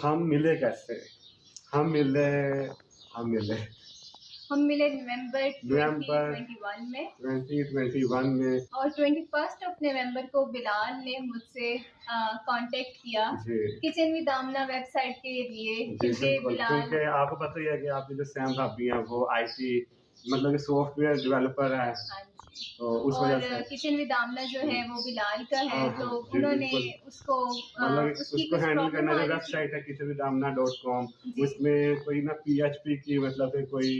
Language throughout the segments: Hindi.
हम मिले कैसे? हम मिले हम मिले हम मिले नवंबर नवंबर 2021 में 2021 में। और 21 ऑफ नवंबर को बिलाल ने मुझसे कांटेक्ट किया जी। किचन विद आमना वेबसाइट के लिए, जी, क्योंकि बिल्कुल, बिलाल क्योंकि आपको पता ही है कि आपकी जो सैम भाभी हैं वो आईटी मतलब कि सॉफ्टवेयर डेवलपर है, हाँ जी, तो उस वजह और से किचन विद आमना जो है वो बिलाल का है, हाँ, तो हाँ, जी, उन्होंने बिल्कुल। उसको मतलब उसकी उसको कुछ हैंडल प्रॉब्लम करना आ जो रही थी। वेबसाइट है kitchenwithamna.com, जी उसमें कोई ना पीएचपी की मतलब कि कोई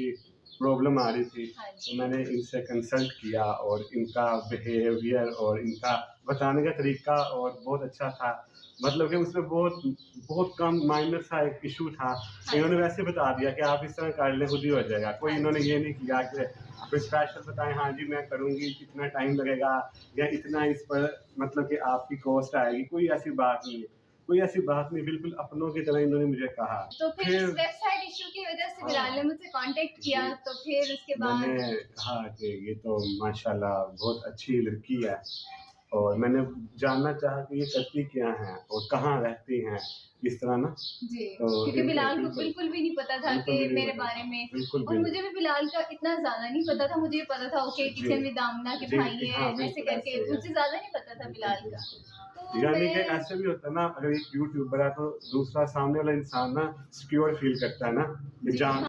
प्रॉब्लम आ रही थी, हाँ तो जी मैंने इनसे कंसल्ट किया और इनका बिहेवियर और इनका बताने का तरीका और बहुत अच्छा था। मतलब कि उसमें बहुत बहुत कम माइनर सा एक इशू था। हाँ इन्होंने जी वैसे बता दिया कि आप इस तरह कर लें, खुद ही हो जाएगा। कोई हाँ इन्होंने जी ये नहीं किया कि कोई स्पेशल बताएं, हाँ जी मैं करूँगी, कितना टाइम लगेगा या इतना इस पर मतलब कि आपकी कॉस्ट आएगी, कोई ऐसी बात नहीं है। कोई ऐसी बात नहीं, बिल्कुल अपनों की तरह इन्होंने मुझे कहा। तो फिर फिर इस वेबसाइट इश्यू की वजह से बिलाल ने हाँ, मुझसे कांटेक्ट किया, जी, तो फिर उसके बाद मैंने कहा कि ये तो माशाल्लाह बहुत अच्छी लड़की है और मैंने जानना चाहा कि ये करती क्या हैं और कहाँ रहती हैं, इस तरह ना। जी, तो क्योंकि इनके बिलाल को बिल्कुल, बिल्कुल भी नहीं पता था बिल्कुल कि भी नहीं मेरे पता बारे था, में, बिल्कुल और भी नहीं। मुझे भी बिलाल का इतना ज़्यादा नहीं पता था। मुझे ये पता था ओके जी, किचन विद आमना के जी, भाई कि हैं, हाँ, ऐसे बिल्कुल करके, ऐसे ही है। मुझसे ज़्यादा नहीं पता था बिल्कुल, बिलाल का। बिल्कुल। तो यानी कि मैं ऐसे भी होता है ना, अगर एक यूट्यूबर है तो दूसरा सामने वाला इंसान ना सिक्योर फील करता है ना, कि जी जान हाँ,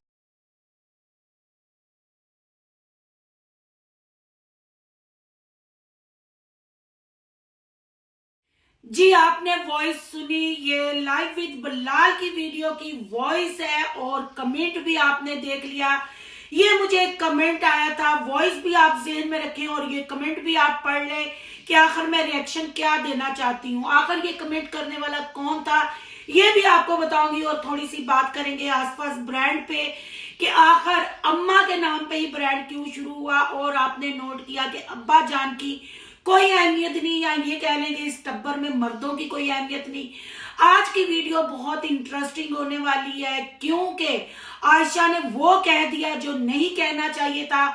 जी आपने वॉइस सुनी, ये लाइव विद बल्लाल की वीडियो की वॉइस है और कमेंट भी आपने देख लिया। ये मुझे एक कमेंट आया था, वॉइस भी आप जेहन में रखें और ये कमेंट भी आप पढ़ लें कि आखिर मैं रिएक्शन क्या देना चाहती हूँ। आखिर ये कमेंट करने वाला कौन था ये भी आपको बताऊंगी और थोड़ी सी बात करेंगे आसपास ब्रांड पे कि आखिर अम्मा के नाम पे ही ब्रांड क्यों शुरू हुआ और आपने नोट किया कि अब्बा जान की कोई अहमियत नहीं, या ये कह लेंगे इस टब्बर में मर्दों की कोई अहमियत नहीं। आज की वीडियो बहुत इंटरेस्टिंग होने वाली है क्योंकि आयशा ने वो कह दिया जो नहीं कहना चाहिए था।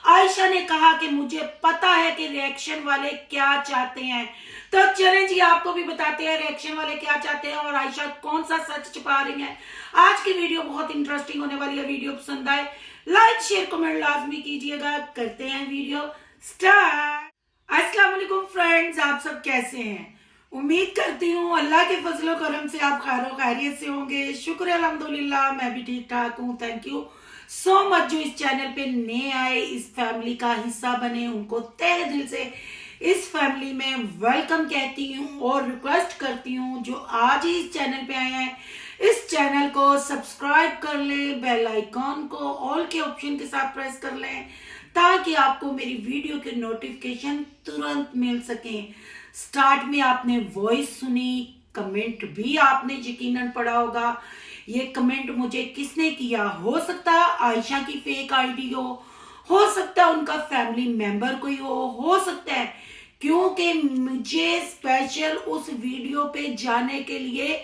आयशा ने कहा कि मुझे पता है कि रिएक्शन वाले क्या चाहते हैं, तो चलें जी आपको भी बताते हैं रिएक्शन वाले क्या चाहते हैं और आयशा कौन सा सच छुपा रही है। आज की वीडियो बहुत इंटरेस्टिंग होने वाली है। वीडियो पसंद आए लाइक शेयर कमेंट लाजमी कीजिएगा। करते हैं वीडियो स्टार्ट। अस्सलाम वालेकुम फ्रेंड्स, आप सब कैसे हैं? उम्मीद करती हूँ अल्लाह के फजलो करम से आप खैरो खैरियत से होंगे। शुक्र अल्हम्दुलिल्लाह, मैं भी ठीक ठाक हूँ। थैंक यू सो मच जो इस चैनल पे नए आए, इस फैमिली का हिस्सा बने, उनको तहे दिल से इस फैमिली में वेलकम कहती हूँ और रिक्वेस्ट करती हूँ जो आज ही इस चैनल पे आए हैं इस चैनल को सब्सक्राइब कर लें, बेल आइकॉन को ऑल के ऑप्शन के साथ प्रेस कर लें ताकि आपको मेरी वीडियो के नोटिफिकेशन तुरंत मिल सके। स्टार्ट में आपने वॉइस सुनी, कमेंट भी आपने यकीनन पढ़ा होगा। ये कमेंट मुझे किसने किया? हो सकता है आयशा की फेक आईडी हो सकता है उनका फैमिली मेंबर कोई हो सकता है क्योंकि मुझे स्पेशल उस वीडियो पे जाने के लिए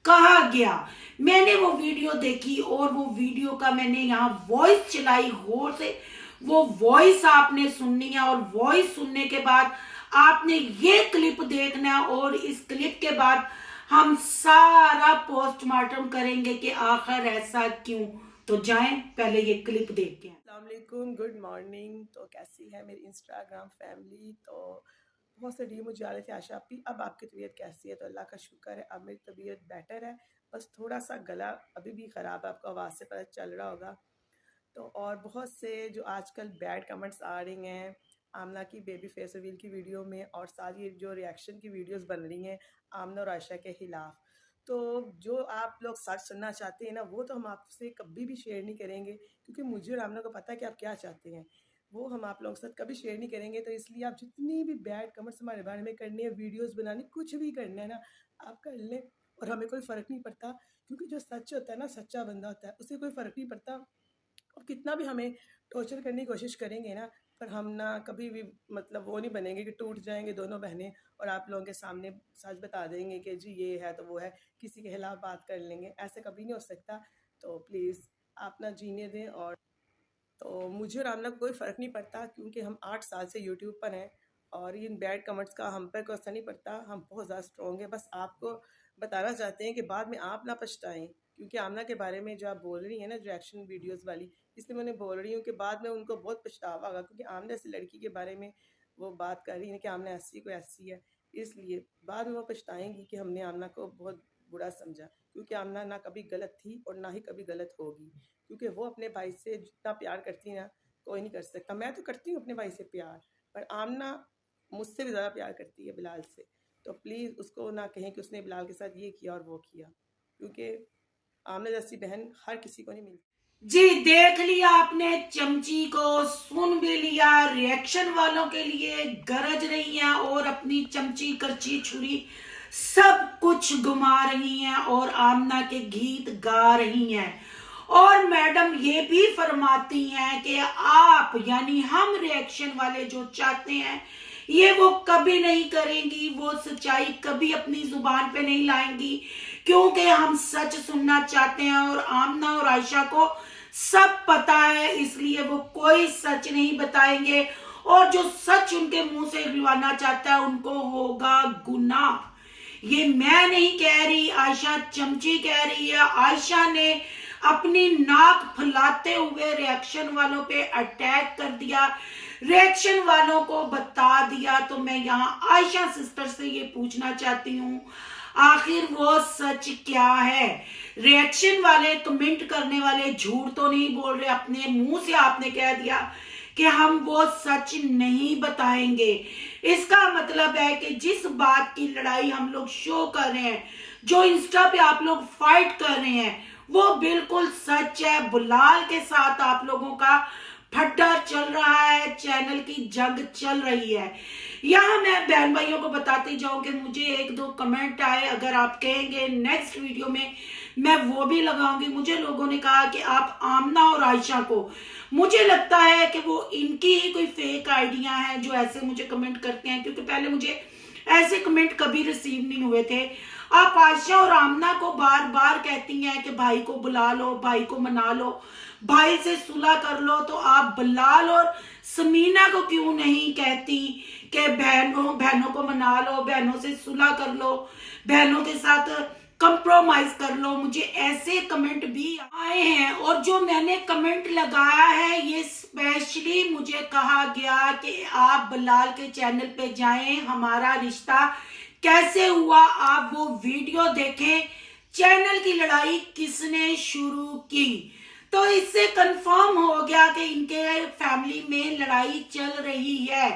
कहा गया। मैंने वो वीडियो देखी और वो वीडियो का मैंने यहाँ वॉइस चलाई गौर से। वो वॉइस आपने सुननी है और वॉइस सुनने के बाद आपने ये क्लिप देखना है और इस क्लिप के बाद हम सारा पोस्टमार्टम करेंगे कि आखिर ऐसा क्यों। तो जाएं पहले ये क्लिप देख के। अस्सलाम वालेकुम, गुड मॉर्निंग। तो कैसी है मेरी इंस्टाग्राम फैमिली? तो बहुत से डी मुझे आ रहे थे आशा आपकी अब आपकी तबीयत कैसी है? तो अल्लाह का शुक्र है अब मेरी तबीयत बेटर है। बस थोड़ा सा गला अभी भी ख़राब है, आपको आवाज़ से पता चल रहा होगा। तो और बहुत से जो आजकल बैड कमेंट्स आ रही हैं आमना की बेबी फेस रिवील की वीडियो में और सारी जो रिएक्शन की वीडियोस बन रही हैं आमना और आयशा के खिलाफ, तो जो आप लोग सच सुनना चाहते हैं ना वो तो हम आपसे कभी भी शेयर नहीं करेंगे क्योंकि मुझे और आमना को पता है कि आप क्या चाहते हैं। वो हम आप लोगों के साथ कभी शेयर नहीं करेंगे। तो इसलिए आप जितनी भी बैड कमेंट्स हमारे बारे में करनी है, वीडियोस बनानी, कुछ भी करना है ना आप कर लें और हमें कोई फ़र्क नहीं पड़ता क्योंकि जो सच होता है ना, सच्चा बंदा होता है, उसे कोई फ़र्क नहीं पड़ता। और कितना भी हमें टॉर्चर करने की कोशिश करेंगे ना, पर हम ना कभी भी मतलब वो नहीं बनेंगे कि टूट जाएंगे दोनों बहनें और आप लोगों के सामने सच बता देंगे कि जी ये है तो वो है, किसी के खिलाफ बात कर लेंगे, ऐसे कभी नहीं हो सकता। तो प्लीज़ आप ना जीने दें। और तो मुझे और आमना को कोई फ़र्क नहीं पड़ता क्योंकि हम 8 साल से यूट्यूब पर हैं और इन बैड कमेंट्स का हम पर कोई असर नहीं पड़ता। हम बहुत ज़्यादा स्ट्रॉन्ग है। बस आपको बताना चाहते हैं कि बाद में आप ना पछताएं, क्योंकि आमना के बारे में जो आप बोल रही हैं ना, जो रिएक्शन वीडियोस वाली, इसलिए मैं बोल रही हूँ कि बाद में उनको बहुत पछतावा होगा, क्योंकि आमना ऐसी लड़की के बारे में वो बात कर रही है कि आमना ऐसी को ऐसी है, इसलिए बाद में वो पछताएंगी कि हमने आमना को बहुत बुरा समझा, क्योंकि आमना ना कभी गलत थी और ना ही कभी गलत होगी, क्योंकि वो अपने भाई से जितना प्यार करती है ना, कोई नहीं कर सकता। मैं तो करती हूँ अपने भाई से प्यार, पर आमना मुझसे भी ज़्यादा प्यार करती है बिलाल से। तो प्लीज़ उसको ना कहें कि उसने बिलाल के साथ ये किया और वो किया, क्योंकि आमना जैसी बहन हर किसी को नहीं मिलती। जी, देख लिया आपने चमची को, सुन भी लिया। रिएक्शन वालों के लिए गरज रही हैं और अपनी चमची, करची, छुरी सब कुछ घुमा रही हैं और आमना के गीत गा रही हैं। और मैडम ये भी फरमाती हैं कि आप यानी हम रिएक्शन वाले जो चाहते हैं ये वो कभी नहीं करेंगी, वो सच्चाई कभी अपनी जुबान पे नहीं लाएंगी, क्योंकि हम सच सुनना चाहते हैं और आमना और आयशा को सब पता है, इसलिए वो कोई सच नहीं बताएंगे और जो सच उनके मुंह से निकलवाना चाहता है उनको होगा गुनाह। ये मैं नहीं कह रही, आयशा चमची कह रही है। आयशा ने अपनी नाक फैलाते हुए रिएक्शन वालों पे अटैक कर दिया, रिएक्शन वालों को बता दिया। तो मैं यहाँ आयशा सिस्टर से ये पूछना चाहती हूँ, आखिर वो सच क्या है? रिएक्शन वाले, कमेंट करने वाले झूठ तो नहीं बोल रहे, अपने मुंह से आपने कह दिया कि हम वो सच नहीं बताएंगे। इसका मतलब है कि जिस बात की लड़ाई हम लोग शो कर रहे हैं, जो इंस्टा पे आप लोग फाइट कर रहे हैं, वो बिल्कुल सच है। बिलाल के साथ आप लोगों का फड्डा चल रहा है, चैनल की जंग चल रही है। यहाँ मैं बहन भाइयों को बताती जाऊं कि मुझे 1-2 कमेंट आए, अगर आप कहेंगे नेक्स्ट वीडियो में मैं वो भी लगाऊंगी। मुझे लोगों ने कहा कि आप आमना और आयशा को, मुझे लगता है कि वो इनकी ही कोई फेक आइडिया है जो ऐसे मुझे कमेंट करते हैं, क्योंकि पहले मुझे ऐसे कमेंट कभी रिसीव नहीं हुए थे। आप आयशा और आमना को बार बार कहती हैं कि भाई को बुला लो, भाई को मना लो, भाई से सुलह कर लो, तो आप बिलाल और समीना को क्यों नहीं कहती कि बहनों को मना लो, बहनों से सुलह कर लो, बहनों के साथ कंप्रोमाइज कर लो? मुझे ऐसे कमेंट भी आए हैं और जो मैंने कमेंट लगाया है ये स्पेशली मुझे कहा गया कि आप बिलाल के चैनल पे जाएं, हमारा रिश्ता कैसे हुआ आप वो वीडियो देखें, चैनल की लड़ाई किसने शुरू की। तो इससे कंफर्म हो गया कि इनके फैमिली में लड़ाई चल रही है।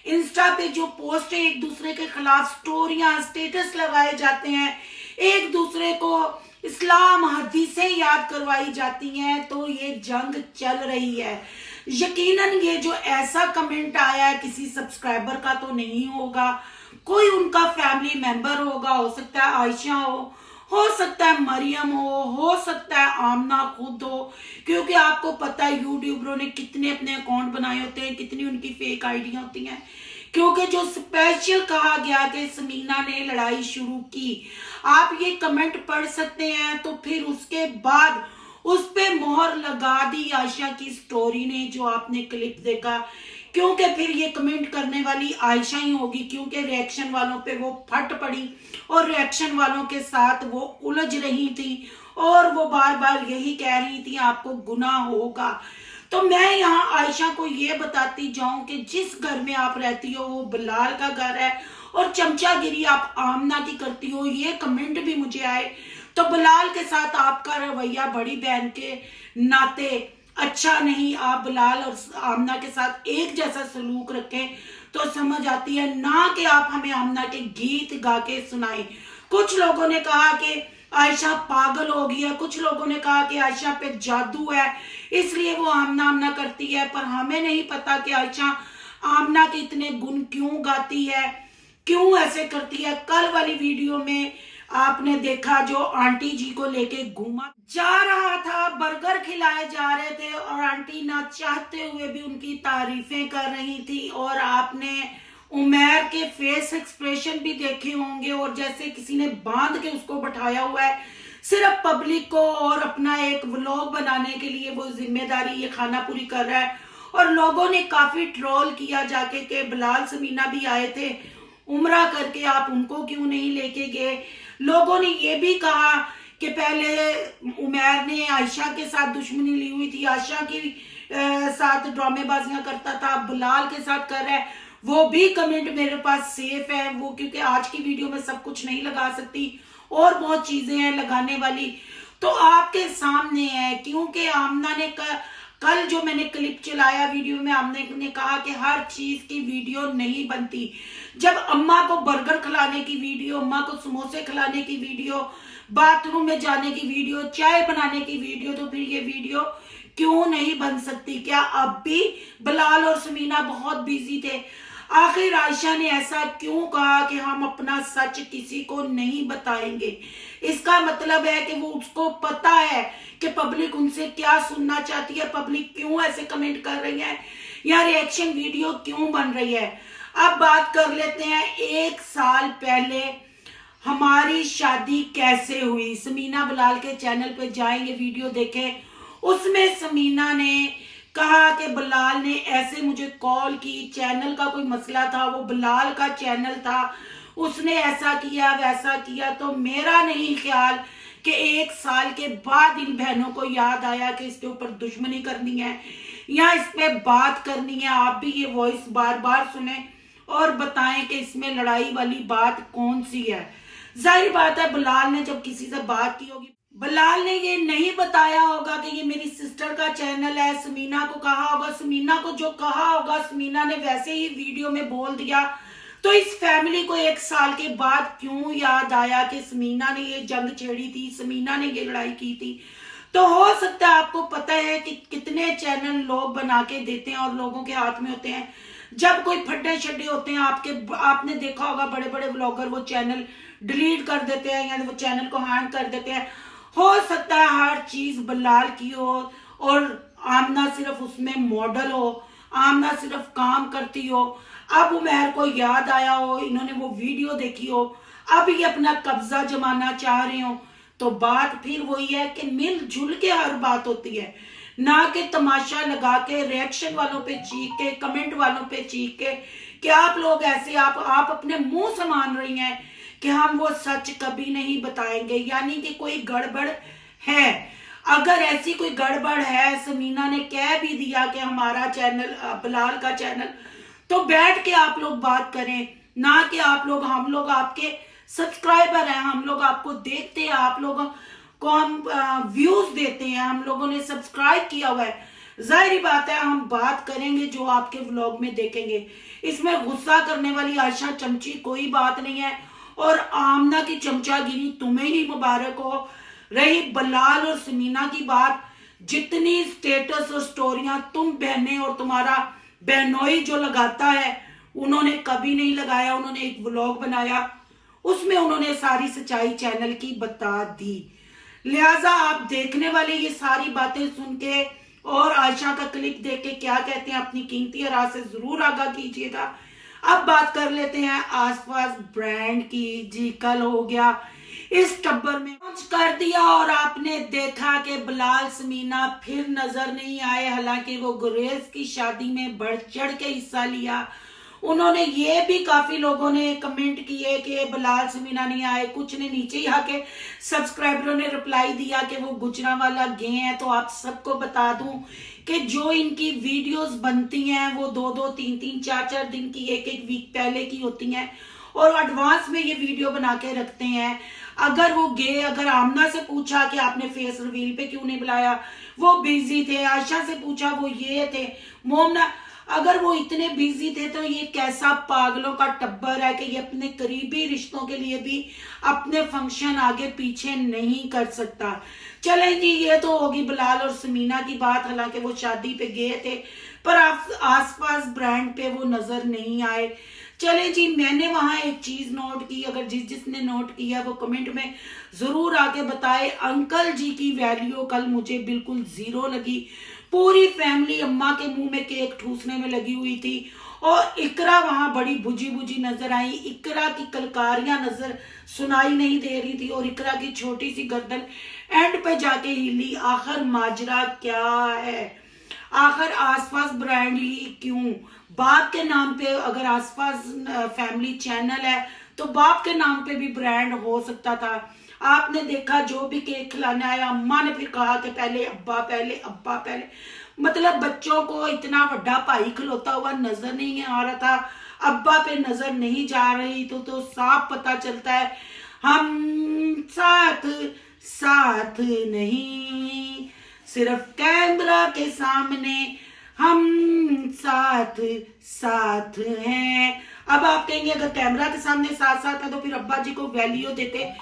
इंस्टा पे जो पोस्ट है, एक दूसरे के खिलाफ स्टोरियां, स्टेटस लगाए जाते हैं, एक दूसरे को इस्लाम हदीसें याद करवाई जाती हैं, तो ये जंग चल रही है। यकीनन ये जो ऐसा कमेंट आया है किसी सब्सक्राइबर का तो नहीं होगा, कोई उनका फैमिली मेंबर होगा, हो सकता है आयशा हो सकता है मरियम हो सकता है आमना खुद हो, क्योंकि आपको पता है यूट्यूबरों ने कितने अपने अकाउंट बनाए होते हैं, कितनी उनकी फेक आईडी होती हैं। क्योंकि जो स्पेशल कहा गया कि समीना ने लड़ाई शुरू की, आप ये कमेंट पढ़ सकते हैं, तो फिर उसके बाद उस पे मोहर लगा दी आयशा की स्टोरी ने, जो आपने क्लिप देखा, क्योंकि फिर ये कमेंट करने वाली आयशा ही होगी, क्योंकि रिएक्शन वालों पे वो फट पड़ी और रिएक्शन वालों के साथ वो उलझ रही थी और वो बार बार यही कह रही थी आपको गुनाह होगा। तो मैं यहाँ आयशा को ये बताती जाऊं कि जिस घर में आप रहती हो वो बिलाल का घर है और चमचागिरी आप आमना की करती हो, ये कमेंट भी मुझे आए, तो बिलाल के साथ आपका रवैया बड़ी बहन के नाते अच्छा नहीं। आप बिलाल और आमना के साथ एक जैसा सलूक रखें तो समझ आती है, ना कि आप हमें आमना के गीत गा के सुनाएं। कुछ लोगों ने कहा कि आयशा पागल हो गई है, कुछ लोगों ने कहा कि आयशा पे जादू है इसलिए वो आमना आमना करती है, पर हमें नहीं पता कि आयशा आमना के इतने गुण क्यों गाती है, क्यों ऐसे करती है। कल वाली वीडियो में आपने देखा जो आंटी जी को लेके घूमा जा रहा था, बर्गर खिलाए जा रहे थे और आंटी ना चाहते हुए भी उनकी तारीफें कर रही थी, और आपने उमैर के फेस एक्सप्रेशन भी देखे होंगे, और जैसे किसी ने बांध के उसको बैठाया हुआ है सिर्फ पब्लिक को और अपना एक व्लॉग बनाने के लिए वो जिम्मेदारी ये खाना पूरी कर रहा है। और लोगों ने काफी ट्रोल किया जाके कि बिलाल समीना भी आए थे उम्रा करके, आप उनको क्यों नहीं लेके गए। लोगों ने ये भी कहा कि पहले उमैर ने आयशा के साथ दुश्मनी ली हुई थी, आयशा की साथ ड्रामेबाजियां करता था, बिलाल के साथ कर रहा है। वो भी कमेंट मेरे पास सेफ है, वो क्योंकि आज की वीडियो में सब कुछ नहीं लगा सकती और बहुत चीजें हैं लगाने वाली, तो आपके सामने है। क्योंकि आमना ने कल जो मैंने क्लिप चलाया वीडियो में, आमना ने कहा कि हर चीज की वीडियो नहीं बनती। जब अम्मा को बर्गर खिलाने की वीडियो, अम्मा को समोसे खिलाने की वीडियो, बाथरूम में जाने की वीडियो, चाय बनाने की वीडियो, तो फिर ये वीडियो क्यों नहीं बन सकती? क्या अब भी बिलाल और समीना बहुत बिजी थे? आखिर आयशा ने ऐसा क्यों कहा कि हम अपना सच किसी को नहीं बताएंगे? इसका मतलब है कि वो उसको पता है कि पब्लिक उनसे क्या सुनना चाहती है, पब्लिक क्यों ऐसे कमेंट कर रही है या रिएक्शन वीडियो क्यों बन रही है। अब बात कर लेते हैं 1 साल पहले हमारी शादी कैसे हुई। समीना बिलाल के चैनल पे जाएंगे, वीडियो देखें। उसमें समीना ने कहा कि बिलाल ने ऐसे मुझे कॉल की, चैनल का कोई मसला था, वो बिलाल का चैनल था, उसने ऐसा किया वैसा किया। तो मेरा नहीं ख्याल कि 1 साल के बाद इन बहनों को याद आया कि इसके ऊपर दुश्मनी करनी है या इस पे बात करनी है। आप भी ये वॉइस बार बार सुने और बताएं कि इसमें लड़ाई वाली बात कौन सी है। जाहिर बात है बिलाल ने जब किसी से बात की होगी, बिलाल ने ये नहीं बताया होगा कि ये मेरी सिस्टर का चैनल है। समीना को कहा होगा, समीना को जो कहा होगा समीना ने वैसे ही वीडियो में बोल दिया। तो इस फैमिली को 1 साल के बाद क्यों याद आया कि समीना ने ये जंग छेड़ी थी, समीना ने ये लड़ाई की थी? तो हो सकता है आपको पता है कि कितने चैनल लोग बना के देते हैं और लोगों के हाथ में होते हैं। जब कोई फड्डे शड्डे होते हैं, आपने देखा होगा बड़े बड़े ब्लॉगर वो चैनल डिलीट कर देते हैं या वो चैनल को हैंग कर देते हैं। हो सकता है हर चीज बिलाल की हो और आमना सिर्फ उसमें मॉडल हो, आमना सिर्फ काम करती हो। अब उमैर को याद आया हो, इन्होंने वो वीडियो देखी हो, अब ये अपना कब्जा जमाना चाह रहे हो। तो बात फिर वही है कि मिलजुल के हर बात होती है, ना कि तमाशा लगा के, रिएक्शन वालों पे चीख के, कमेंट वालों पे चीख के कि आप लोग ऐसे आप अपने मुंह से मान रही हैं कि हम वो सच कभी नहीं बताएंगे, यानी कि कोई गड़बड़ है। अगर ऐसी कोई गड़बड़ है, समीना ने कह भी दिया कि हमारा चैनल बिलाल का चैनल, तो बैठ के आप लोग बात करें, ना कि हम लोग आपके सब्सक्राइबर हैं, हम लोग आपको देखते हैं, आप लोगों को हम व्यूज देते हैं, हम लोगों ने सब्सक्राइब किया हुआ है। जाहिर बात है हम बात करेंगे जो आपके व्लॉग में देखेंगे। इसमें गुस्सा करने वाली आयशा चमची कोई बात नहीं है और आमना की चमचागिरी तुम्हें ही मुबारक हो। रही बिलाल और समीना की बात, जितनी स्टेटस और स्टोरियां तुम बहनें और तुम्हारा बहनोई जो लगाता है, उन्होंने कभी नहीं लगाया। उन्होंने एक व्लॉग बनाया, उसमें उन्होंने सारी सच्चाई चैनल की बता दी। लिहाजा आप देखने वाले ये सारी बातें सुन के और आयशा का क्लिप देख के क्या कहते हैं अपनी कीमती राय से जरूर आगाह कीजिएगा। अब बात कर लेते हैं आसपास ब्रांड की। जी कल हो गया इस टब्बर में लॉन्च कर दिया और आपने देखा कि बिलाल समीना फिर नजर नहीं आए, हालांकि वो गुरेज की शादी में बढ़ चढ़ के हिस्सा लिया। उन्होंने ये भी काफी लोगों ने कमेंट किए कि बिलाल समीना नहीं आए, कुछ ने नीचे ही आके सब्सक्राइबरों ने रिप्लाई दिया कि वो गुजरांवाला गए हैं। तो आप सबको बता दूं कि जो इनकी वीडियोस बनती हैं वो 2-2, 3-3, 4-4 दिन की, 1-1 वीक पहले की होती हैं और एडवांस में ये वीडियो बना के रखते हैं। अगर वो गए, अगर आमना से पूछा कि आपने फेस रिवील पे क्यों नहीं बुलाया, वो बिजी थे। आयशा से पूछा, वो ये थे। मोमना, अगर वो इतने बिजी थे तो ये कैसा पागलों का टब्बर है कि ये अपने करीबी रिश्तों के लिए भी अपने फंक्शन आगे पीछे नहीं कर सकता। चलें जी, ये तो होगी बिलाल और समीना की बात। हालांकि वो शादी पे गए थे पर आसपास ब्रांड पे वो नजर नहीं आए। चले जी, मैंने वहां एक चीज नोट की, अगर जिसने नोट किया वो कमेंट में जरूर आके बताए। अंकल जी की वैल्यू कल मुझे बिल्कुल 0 लगी। पूरी फैमिली अम्मा के मुंह में केक ठूसने में लगी हुई थी और इकरा वहां बड़ी बुझी बुझी नजर आई। इकरा की कलकारियां नजर सुनाई नहीं दे रही थी और इकरा की छोटी सी गर्दन एंड पे जाके हिली। आखिर माजरा क्या है? आखिर आसपास ब्रांड ली क्यों? बात के नाम पे अगर आसपास फैमिली चैनल है तो बाप के नाम पे भी ब्रांड हो सकता था। आपने देखा जो भी केक खिलाने आया, अम्मा ने फिर कहा कि पहले अब्बा पहले, अब्बा पहले। मतलब बच्चों को इतना बड़ा भाई खिलौता हुआ नजर नहीं आ रहा था, अब्बा पे नजर नहीं जा रही, तो साफ पता चलता है हम साथ साथ नहीं, सिर्फ कैमरा के सामने हम साथ साथ हैं। अब आप कहेंगे अगर कैमरा के सामने साथ साथ है तो फिर अब्बा जी को वैल्यू देते।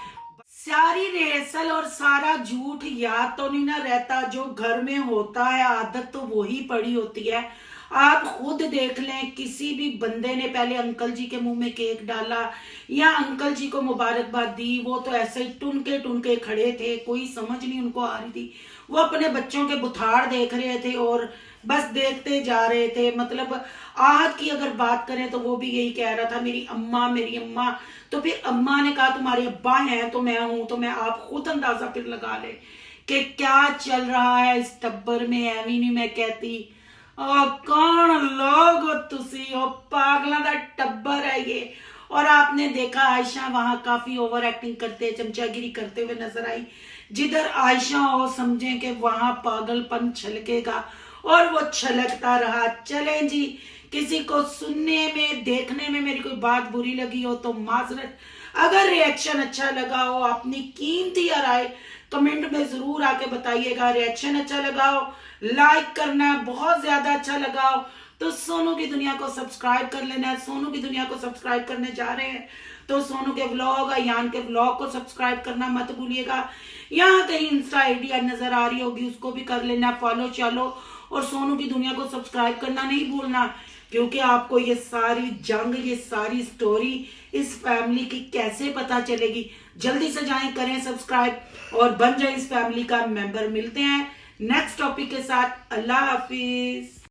सारी रिहर्सल और सारा झूठ याद तो नहीं ना रहता, जो घर में होता है आदत तो वही पड़ी होती है। आप खुद देख लें, किसी भी बंदे ने पहले अंकल जी के मुंह में केक डाला या अंकल जी को मुबारकबाद दी, वो तो ऐसे ही टुनके खड़े थे, कोई समझ नहीं उनको आ रही थी। वो अपने बच्चों के बुखार देख रहे थे और बस देखते जा रहे थे। मतलब आहत की अगर बात करें तो वो भी यही कह रहा था, मेरी अम्मा मेरी अम्मा। तो फिर अम्मा ने कहा तुम्हारे अब्बा हैं तो मैं हूं, तो मैं आप खुद अंदाजा फिर लगा ले कि क्या चल रहा है इस टब्बर में। एवी नहीं मैं कहती, कौन लोग हो तुसी, ओ पागला दा टब्बर है ये। और आपने देखा आयशा वहां काफी ओवर एक्टिंग करते, चमचागिरी करते हुए नजर आई। जिधर आयशा हो समझे कि वहां पागलपन छलकेगा और वो छलकता रहा। चले जी, किसी को सुनने में देखने में मेरी कोई बात बुरी लगी हो तो माजरत। अगर रिएक्शन अच्छा लगा हो, अपनी कीमती राय कमेंट में जरूर आके बताइएगा। रिएक्शन अच्छा लगा हो लाइक करना है, बहुत ज्यादा अच्छा लगा हो तो सोनू की दुनिया को सब्सक्राइब कर लेना है। सोनू की दुनिया को सब्सक्राइब करने जा रहे हैं तो सोनू के व्लॉग, अयान के व्लॉग को सब्सक्राइब करना मत भूलिएगा। यहाँ कहीं इंस्टा आईडी नजर आ रही होगी, उसको भी कर लेना फॉलो चालो। और सोनू की दुनिया को सब्सक्राइब करना नहीं भूलना, क्योंकि आपको ये सारी जंग, ये सारी स्टोरी इस फैमिली की कैसे पता चलेगी। जल्दी से जाएं, करें सब्सक्राइब और बन जाए इस फैमिली का मेंबर। मिलते हैं नेक्स्ट टॉपिक के साथ। अल्लाह हाफिज।